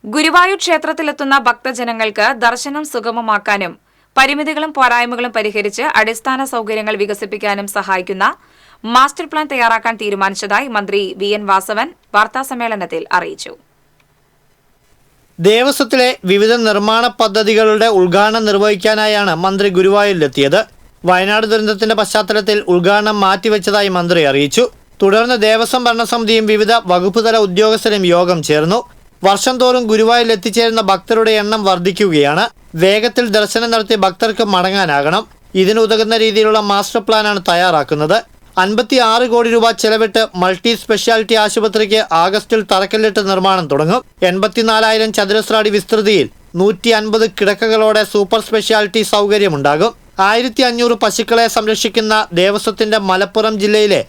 ഗുരുവായൂർ ക്ഷേത്രത്തിലെത്തുന്ന ഭക്തജനങ്ങൾക്ക് ദർശനം സുഗമമാക്കാനും പരിമിതികളും പോരായ്മകളും പരിഹരിച്ച് അടിസ്ഥാന സൗകര്യങ്ങൾ വികസിപ്പിക്കാനും സഹായിക്കുന്ന മാസ്റ്റർ പ്ലാൻ തയ്യാറാക്കാൻ തീരുമാനിച്ചതായി മന്ത്രി വി.എൻ. വാസവൻ വാർത്താസമ്മേളനത്തിൽ അറിയിച്ചു. ദേവസ്വത്തിലെ വിവിധ നിർമ്മാണ പദ്ധതികളുടെ ഉദ്ഘാടനം നിർവഹിക്കാനായാണ് മന്ത്രി ഗുരുവായൂരിലെത്തിയത്. വയനാട് ദുരന്തത്തിന്റെ പശ്ചാത്തലത്തിൽ ഉദ്ഘാടനം മാറ്റിവെച്ചതായി മന്ത്രി അറിയിച്ചു. തുടർന്ന് ദേവസ്വം ഭരണസമിതിയും വിവിധ വകുപ്പുതല ഉദ്യോഗസ്ഥരും യോഗം ചേർന്നു. വർഷം തോറും ഗുരുവായൂരിൽ എത്തിച്ചേരുന്ന ഭക്തരുടെ എണ്ണം വർദ്ധിക്കുകയാണ്. വേഗത്തിൽ ദർശനം നടത്തി ഭക്തർക്ക് മടങ്ങാനാകണം. ഇതിനുതകുന്ന രീതിയിലുള്ള മാസ്റ്റർ പ്ലാനാണ് തയ്യാറാക്കുന്നത്. 56 കോടി രൂപ ചെലവിട്ട് മൾട്ടി സ്പെഷ്യാലിറ്റി ആശുപത്രിക്ക് ആഗസ്റ്റിൽ തറക്കല്ലിട്ട് നിർമ്മാണം തുടങ്ങും. 84,000 ചതുരശ്ര അടി വിസ്തൃതിയിൽ 150 കിടക്കകളോടെ സൂപ്പർ സ്പെഷ്യാലിറ്റി സൗകര്യമുണ്ടാകും. 1500 പശുക്കളെ സംരക്ഷിക്കുന്ന ദേവസ്വത്തിന്റെ മലപ്പുറം ജില്ലയിലെ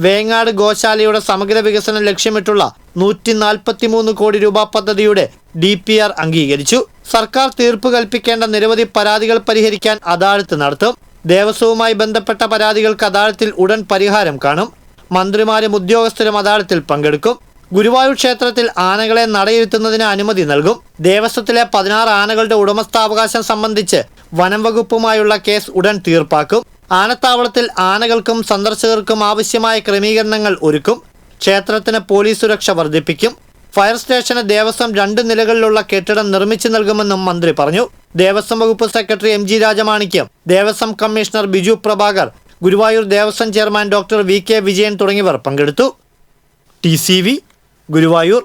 വേങ്ങാട് ഗോശാലയുടെ സമഗ്ര വികസനം ലക്ഷ്യമിട്ടുള്ള 143 കോടി രൂപ പദ്ധതിയുടെ DPR അംഗീകരിച്ചു. സർക്കാർ തീർപ്പ് കൽപ്പിക്കേണ്ട നിരവധി പരാതികൾ പരിഹരിക്കാൻ അദാലത്ത് നടത്തും. ദേവസ്വവുമായി ബന്ധപ്പെട്ട പരാതികൾക്ക് അദാലത്തിൽ ഉടൻ പരിഹാരം കാണും. മന്ത്രിമാരും ഉദ്യോഗസ്ഥരും അദാലത്തിൽ പങ്കെടുക്കും. ഗുരുവായൂർ ക്ഷേത്രത്തിൽ ആനകളെ നടയിരുത്തുന്നതിന് അനുമതി നൽകും. ദേവസ്വത്തിലെ 16 ആനകളുടെ ഉടമസ്ഥാവകാശം സംബന്ധിച്ച് വനം വകുപ്പുമായുള്ള കേസ് ഉടൻ തീർപ്പാക്കും. ആനത്താവളത്തിൽ ആനകൾക്കും സന്ദർശകർക്കും ആവശ്യമായ ക്രമീകരണങ്ങൾ ഒരുക്കും. ക്ഷേത്രത്തിന് പോലീസ് സുരക്ഷ വർദ്ധിപ്പിക്കും. ഫയർ സ്റ്റേഷന് ദേവസ്വം 2 നിലകളിലുള്ള കെട്ടിടം നിർമ്മിച്ചു നൽകുമെന്നും മന്ത്രി പറഞ്ഞു. ദേവസ്വം വകുപ്പ് secretary MG Rajamanikyam, Devaswom commissioner Biju Prabhakar, Guruvayur Devaswom chairman doctor VK Vijayan തുടങ്ങിയവർ പങ്കെടുത്തു. TCV ഗുരുവായൂർ.